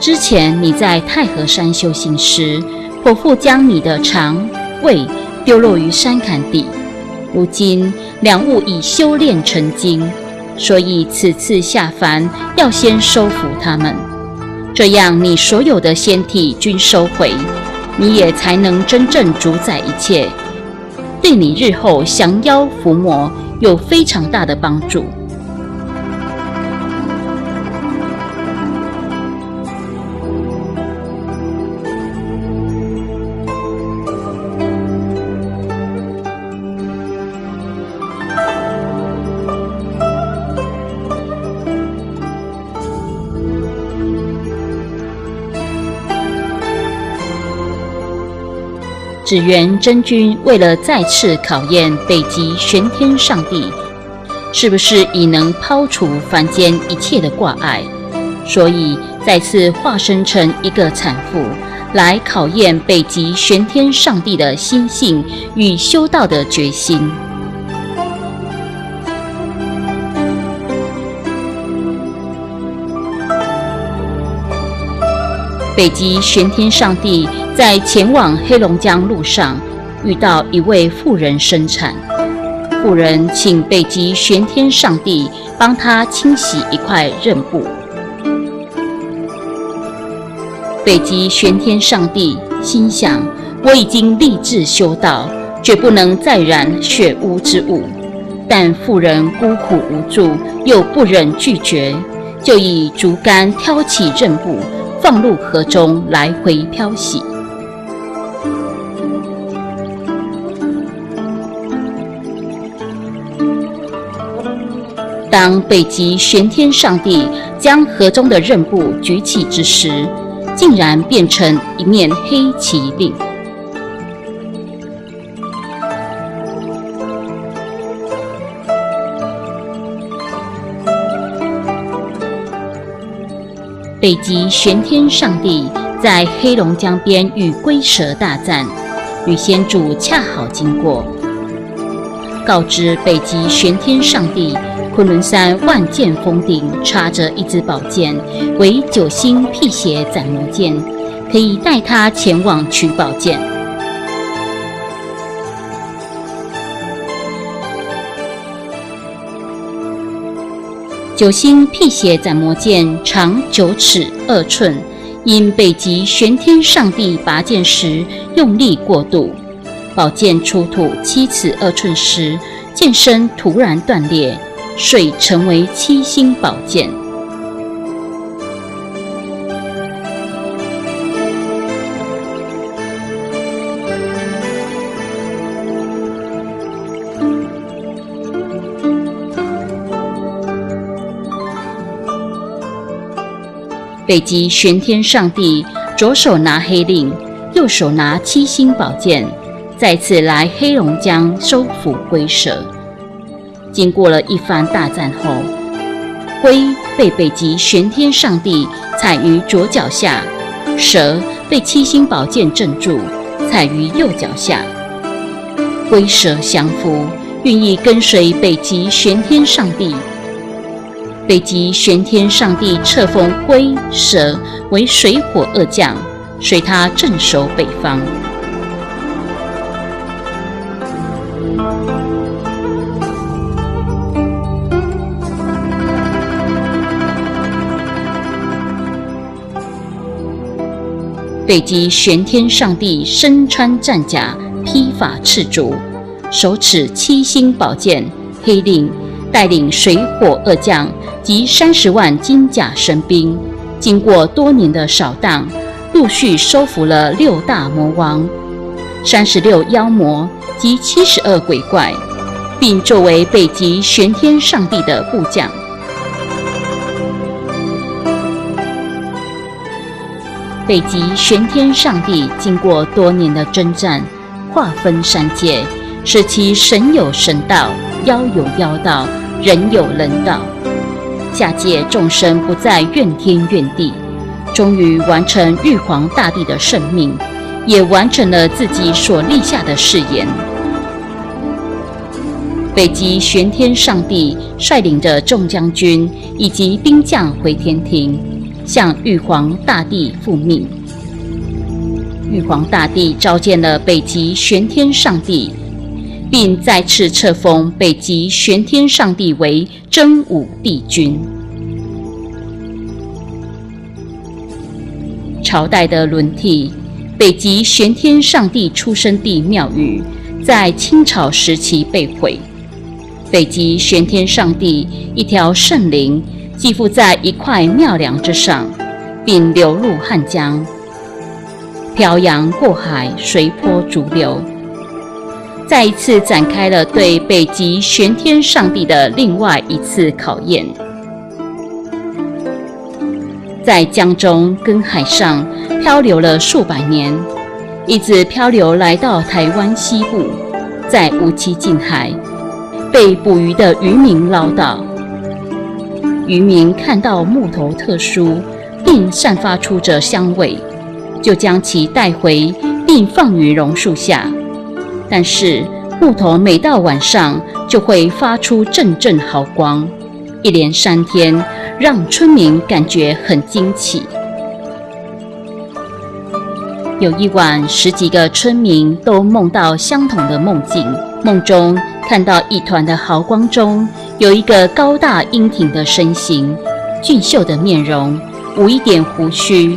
之前你在太和山修行时，剖腹将你的肠、胃丢落于山坎底。如今两物已修炼成精，所以此次下凡要先收服他们，这样你所有的仙体均收回，你也才能真正主宰一切，对你日后降妖伏魔有非常大的帮助。只缘真君为了再次考验北极玄天上帝是不是已能抛除凡间一切的挂碍，所以再次化身成一个产妇，来考验北极玄天上帝的心性与修道的决心。北极玄天上帝在前往黑龙江路上遇到一位妇人生产，妇人请北极玄天上帝帮她清洗一块刃布。北极玄天上帝心想，我已经立志修道，绝不能再染血污之物，但妇人孤苦无助，又不忍拒绝，就以竹竿挑起刃布，放入河中来回漂洗。当北极玄天上帝将河中的刃布举起之时，竟然变成一面黑麒麟。北极玄天上帝在黑龙江边与龟蛇大战，女仙主恰好经过，告知北极玄天上帝，昆仑山万剑峰顶插着一支宝剑，为九星辟邪斩魔剑，可以带他前往取宝剑。九星辟邪斩魔剑长9尺2寸，因北极玄天上帝拔剑时用力过度，宝剑出土7尺2寸时，剑身突然断裂，遂成为7星宝剑。北极玄天上帝左手拿黑令，右手拿7星宝剑，再次来黑龙江收服龟蛇。经过了一番大战后，龟被北极玄天上帝踩于左脚下，蛇被7星宝剑镇住，踩于右脚下。龟蛇降服，愿意跟随北极玄天上帝。北极玄天上帝册封龟、蛇为水火2将，随他镇守北方。北极玄天上帝身穿战甲，披发赤足，手持7星宝剑黑令，带领水火2将及30万金甲神兵，经过多年的扫荡，陆续收服了6大魔王、36妖魔及72鬼怪，并作为北极玄天上帝的部将。北极玄天上帝经过多年的征战，划分3界，使其神有神道，妖有妖道，人有人道。下界众生不再怨天怨地，终于完成玉皇大帝的圣命，也完成了自己所立下的誓言。北极玄天上帝率领着众将军以及兵将回天庭，向玉皇大帝复命。玉皇大帝召见了北极玄天上帝，并再次册封北极玄天上帝为真武帝君。朝代的轮替，北极玄天上帝出生地庙宇在清朝时期被毁。北极玄天上帝一条圣灵寄附在一块庙梁之上，并流入汉江，漂洋过海，随波逐流，再一次展开了对北极玄天上帝的另外一次考验。在江中跟海上漂流了数百年，一直漂流来到台湾西部，在无期近海被捕鱼的渔民捞到。渔民看到木头特殊，并散发出着香味，就将其带回并放于榕树下。但是木头每到晚上就会发出阵阵毫光，一连3天让村民感觉很惊奇。有一晚，10几个村民都梦到相同的梦境，梦中看到一团的毫光中有一个高大英挺的身形，俊秀的面容，无一点胡须，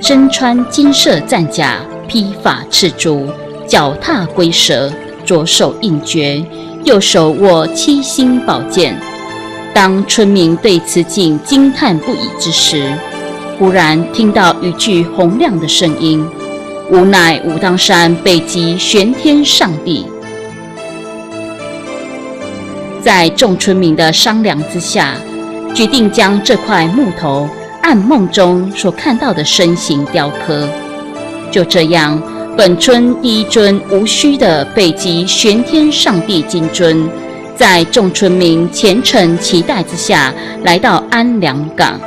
身穿金色战甲，披发赤足，脚踏龟蛇，左手印诀，右手握7星宝剑。当村民对此景惊叹不已之时，忽然听到一句洪亮的声音：“吾乃武当山北极玄天上帝。”在众村民的商量之下，决定将这块木头按梦中所看到的身形雕刻。就这样，本村第一尊无须的北极玄天上帝金尊，在众村民虔诚期待之下，来到安良港。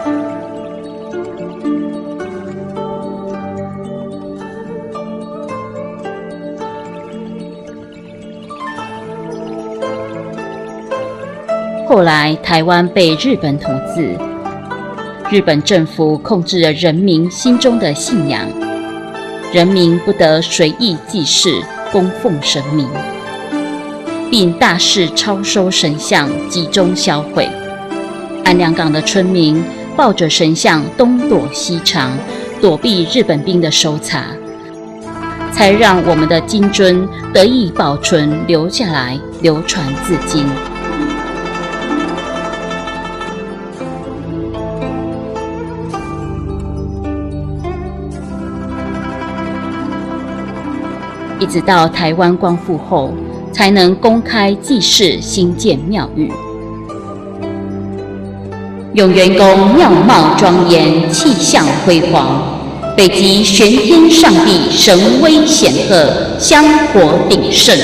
后来，台湾被日本统治，日本政府控制了人民心中的信仰，人民不得随意祭祀、供奉神明，并大肆超收神像，集中销毁。安良港的村民抱着神像东躲西藏，躲避日本兵的搜查，才让我们的金尊得以保存留下来，流传至今。一直到台湾光复后，才能公开祭祀、兴建庙宇。永元宫庙貌庄严，气象辉煌，北极玄天上帝神威显赫，香火鼎盛。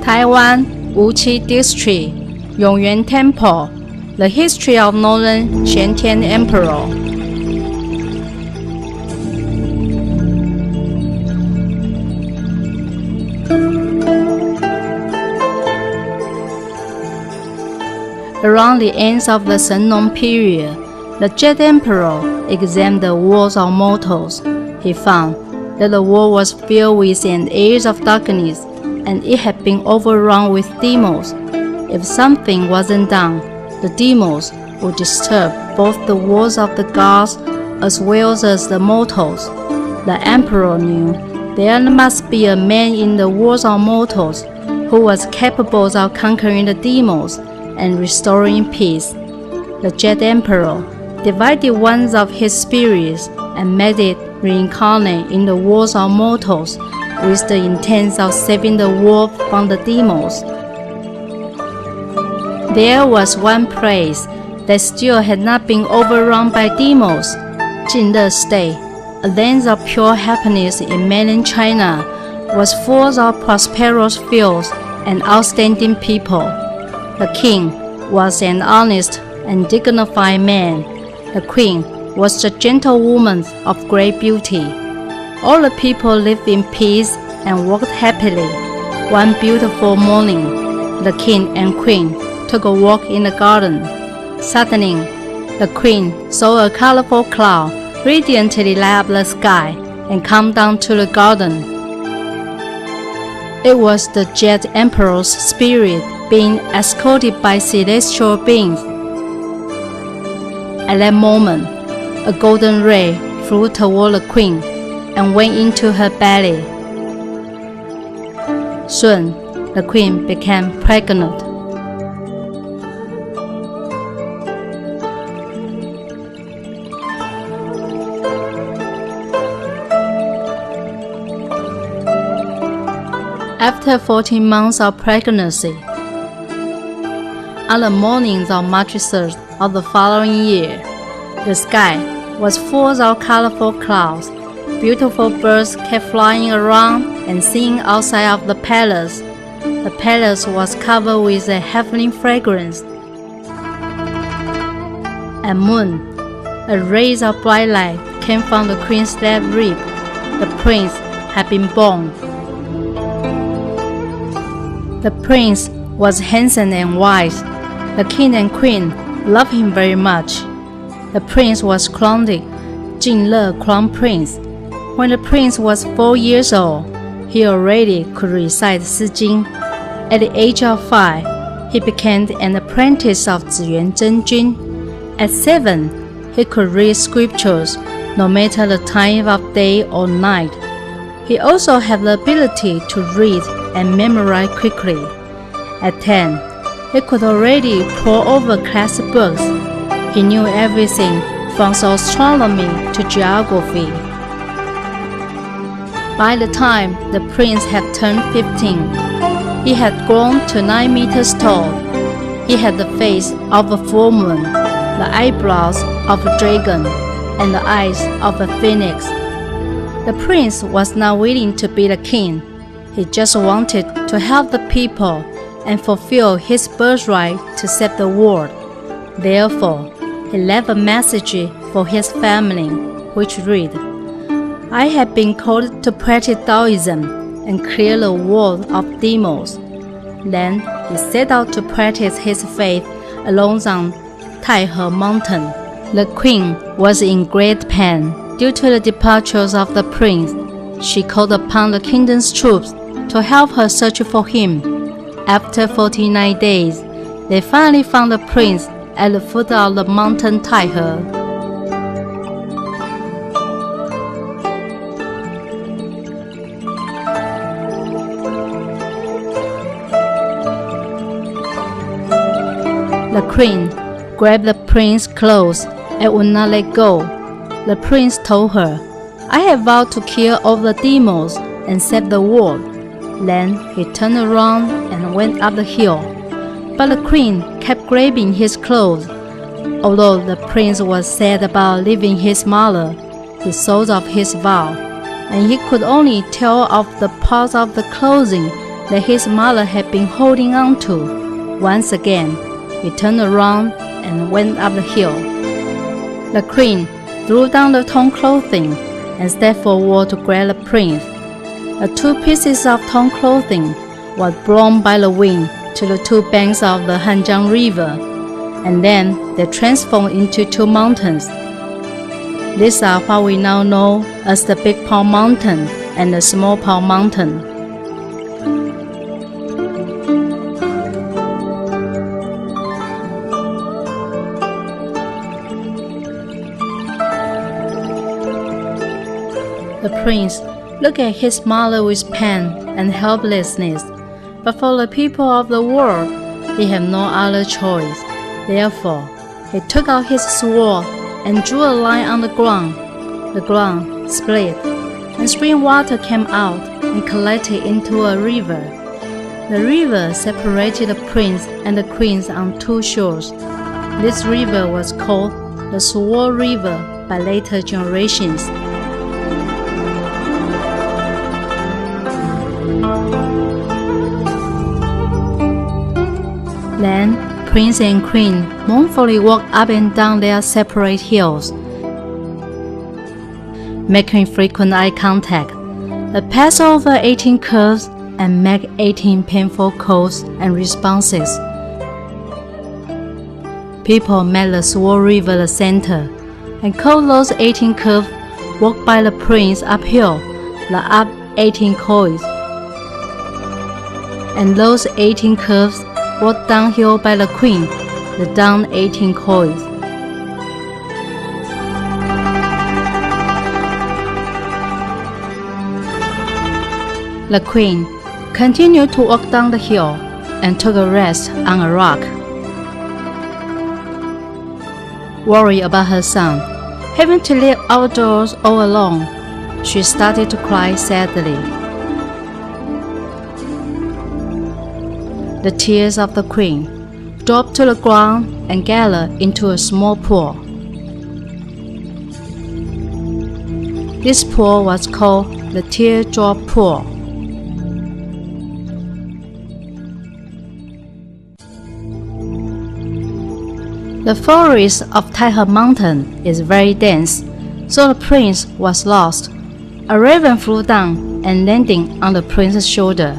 Taiwan, Wuqi District, Yongyuan Temple, the history of Northern玄天 Emperor. Around the end of the Shennong period, the Jet Emperor examined the worlds of mortals. He found that the world was filled with an age of darkness, and it had been overrun with demons. If something wasn't done, the demons would disturb both the worlds of the gods as well as the mortals. The emperor knew there must be a man in the worlds of mortals who was capable of conquering the demons and restoring peace. The Jet Emperor divided one of his spirits and made it reincarnate in the worlds of mortals with the intent of saving the world from the demons. There was one place that still had not been overrun by demons, Jinle State, a land of pure happiness in mainland China, was full of prosperous fields and outstanding people. The king was an honest and dignified man. The queen was a gentle woman of great beauty. All the people lived in peace and worked happily. One beautiful morning, the king and queen took a walk in the garden. Suddenly, the queen saw a colorful cloud radiantly light up the sky and come down to the garden. It was the Jet Emperor's spirit being escorted by celestial beings. At that moment, a golden ray flew toward the queen and went into her belly. Soon, the queen became pregnant. After 14 months of pregnancy, on the mornings of March 3rd of the following year, the sky was full of colorful clouds. Beautiful birds kept flying around and singing outside of the palace. The palace was covered with a heavenly fragrance. At moon, a ray of bright light came from the queen's left rib. The prince had been born. The prince was handsome and wise. The king and queen loved him very much. The prince was crowned Jinle Crown Prince. When the prince was 4 years old, he already could recite Si Jing. At the age of 5, he became an apprentice of Ziyuan Zhengjun. At 7, he could read scriptures no matter the time of day or night. He also had the ability to read and memorize quickly. At 10, he could already pore over class books. He knew everything from astronomy to geography. By the time the prince had turned 15, he had grown to 9 meters tall. He had the face of a full moon, the eyebrows of a dragon, and the eyes of a phoenix. The prince was not willing to be the king. He just wanted to help the people and fulfill his birthright to save the world. Therefore, he left a message for his family, which read, "I have been called to practice Taoism and clear the world of demons." Then he set out to practice his faith along the Taihe mountain. The queen was in great pain due to the departures of the prince. She called upon the kingdom's troops to help her search for him. After 49 days, they finally found the prince at the foot of the mountain Taihe. The queen grabbed the prince's clothes and would not let go. The prince told her, "I have vowed to kill all the demons and save the world." Then he turned around and went up the hill. But the queen kept grabbing his clothes. Although the prince was sad about leaving his mother, he thought of his vow, and he could only tear off the parts of the clothing that his mother had been holding on to. Once again, he turned around and went up the hill. The queen threw down the torn clothing and stepped forward to grab the prince. The two pieces of torn clothing were blown by the wind to the two banks of the Hanjiang River, and then they transformed into two mountains. These are what we now know as the Big Palm Mountain and the Small Palm Mountain. The prince looked at his mother with pain and helplessness, but for the people of the world, he had no other choice. Therefore, he took out his sword and drew a line on the ground. The ground split, and spring water came out and collected into a river. The river separated the prince and the queen on two shores. This river was called the Sword River by later generations. Then, prince and queen mournfully walked up and down their separate hills, making frequent eye contact. They passed over 18 curves and made 18 painful calls and responses. People met the Sword River the center and called those 18 curves walked by the prince uphill, the up 18 calls, and those 18 curves walked downhill by the queen, the down 18 coils. The queen continued to walk down the hill and took a rest on a rock. Worried about her son, having to live outdoors all alone, she started to cry sadly. The tears of the queen dropped to the ground and gathered into a small pool. This pool was called the Teardrop Pool. The forest of Taihang Mountain is very dense, so the prince was lost. A raven flew down and landed on the prince's shoulder.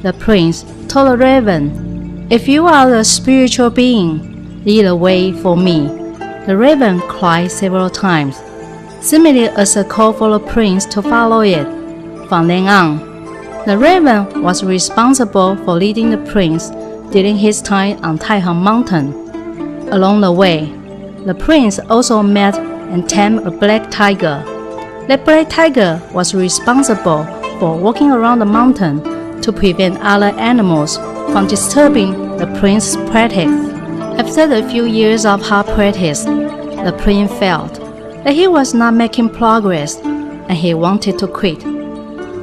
The prince told the raven, "If you are a spiritual being, lead the way for me." The raven cried several times, seemingly as a call for the prince to follow it. From then on, the raven was responsible for leading the prince during his time on Taihang Mountain. Along the way, the prince also met and tamed a black tiger. The black tiger was responsible for walking around the mountain to prevent other animals from disturbing the prince's practice. After a few years of hard practice, the prince felt that he was not making progress and he wanted to quit.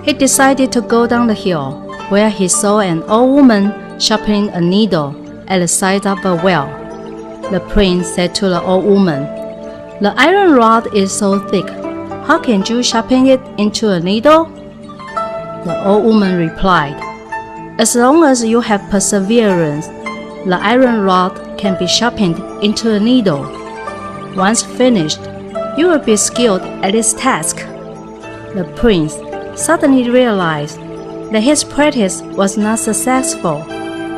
He decided to go down the hill, where he saw an old woman sharpening a needle at the side of a well. The prince said to the old woman, "The iron rod is so thick, how can you sharpen it into a needle?" The old woman replied, "As long as you have perseverance, the iron rod can be sharpened into a needle. Once finished, you will be skilled at this task." The prince suddenly realized that his practice was not successful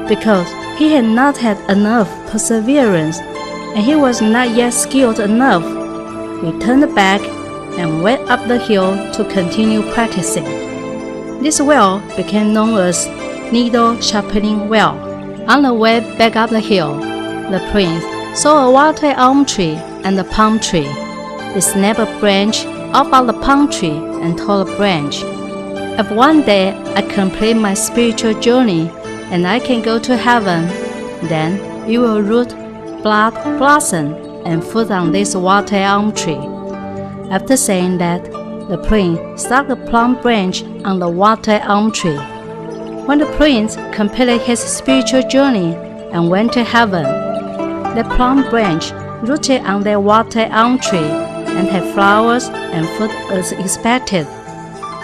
because he had not had enough perseverance and he was not yet skilled enough. He turned back and went up the hill to continue practicing. This well became known as Needle Sharpening Well. On the way back up the hill, the prince saw a water elm tree and a palm tree. He snapped a branch off of the palm tree and told the branch, "If one day I complete my spiritual journey and I can go to heaven, then you will root, bud, blossom, and fruit on this water elm tree." After saying that, the prince stuck the plum branch on the water elm tree. When the prince completed his spiritual journey and went to heaven, the plum branch rooted on the water elm tree and had flowers and fruit as expected.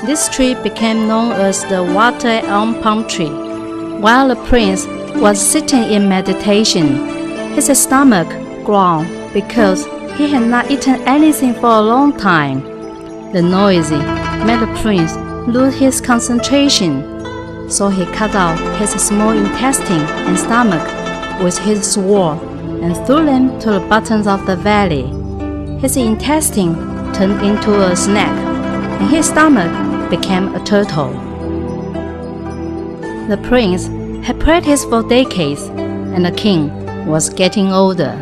This tree became known as the water elm palm tree. While the prince was sitting in meditation, his stomach growled because he had not eaten anything for a long time. The noise made the prince lose his concentration, so he cut out his small intestine and stomach with his sword and threw them to the bottoms of the valley. His intestine turned into a snake, and his stomach became a turtle. The prince had practiced for decades, and the king was getting older.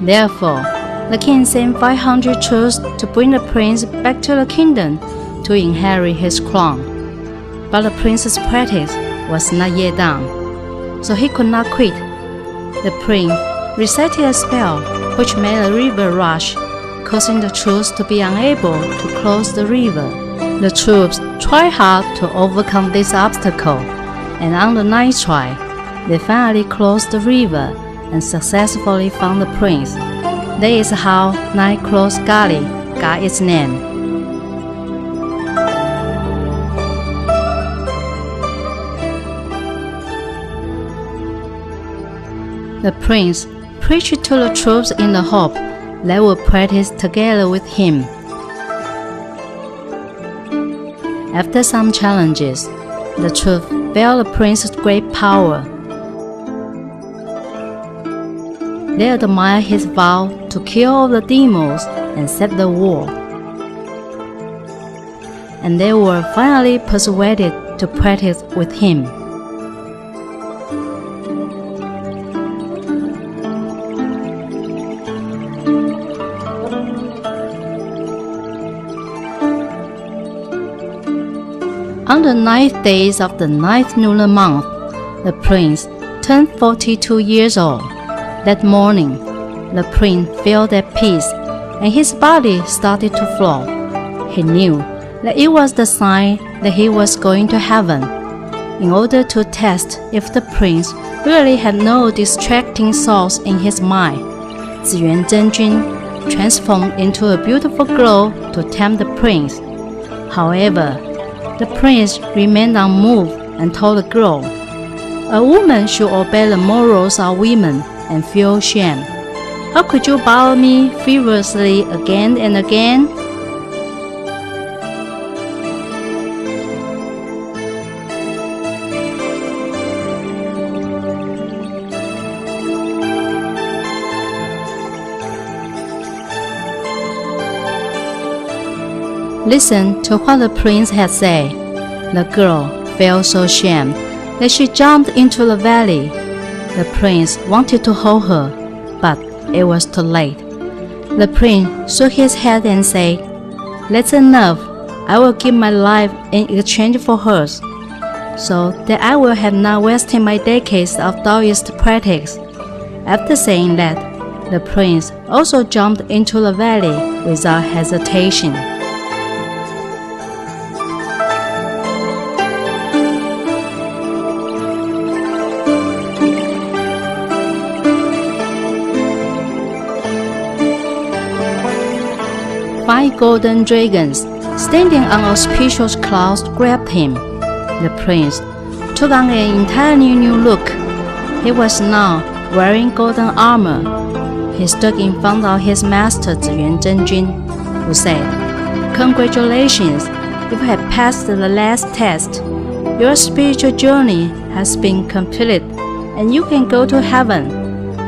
Therefore, the king sent 500 troops to bring the prince back to the kingdom to inherit his crown. But the prince's practice was not yet done, so he could not quit. The prince recited a spell which made the river rush, causing the troops to be unable to cross the river. The troops tried hard to overcome this obstacle, and on the ninth try, they finally crossed the river and successfully found the prince. That is how Nine Cross Gully got its name. The prince preached to the troops in the hope they would practice together with him. After some challenges, the troops felt the prince's great power. They admired his vow to kill all the demons and set the war. And they were finally persuaded to practice with him. On the 9th days of the 9th lunar month, the prince turned 42 years old. That morning, the prince felt at peace, and his body started to float. He knew that it was the sign that he was going to heaven. In order to test if the prince really had no distracting thoughts in his mind, Ziyuan Zhengjun transformed into a beautiful girl to tempt the prince. However, the prince remained unmoved and told the girl, "A woman should obey the morals of women and feel shame. How could you borrow me feverishly again and again?" Listen to what the prince had said. The girl felt so ashamed that she jumped into the valley. The prince wanted to hold her, but it was too late. The prince shook his head and said, "That's enough. I will give my life in exchange for hers, so that I will have not wasted my decades of Taoist practice." After saying that, the prince also jumped into the valley without hesitation. Five golden dragons, standing on auspicious clouds, grabbed him. The prince took on an entirely new look. He was now wearing golden armor. He stood in front of his master Ziyuan Zhengjun, who said, "Congratulations, you have passed the last test. Your spiritual journey has been completed, and you can go to heaven.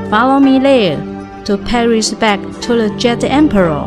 Follow me there to pay respect to the Jet Emperor."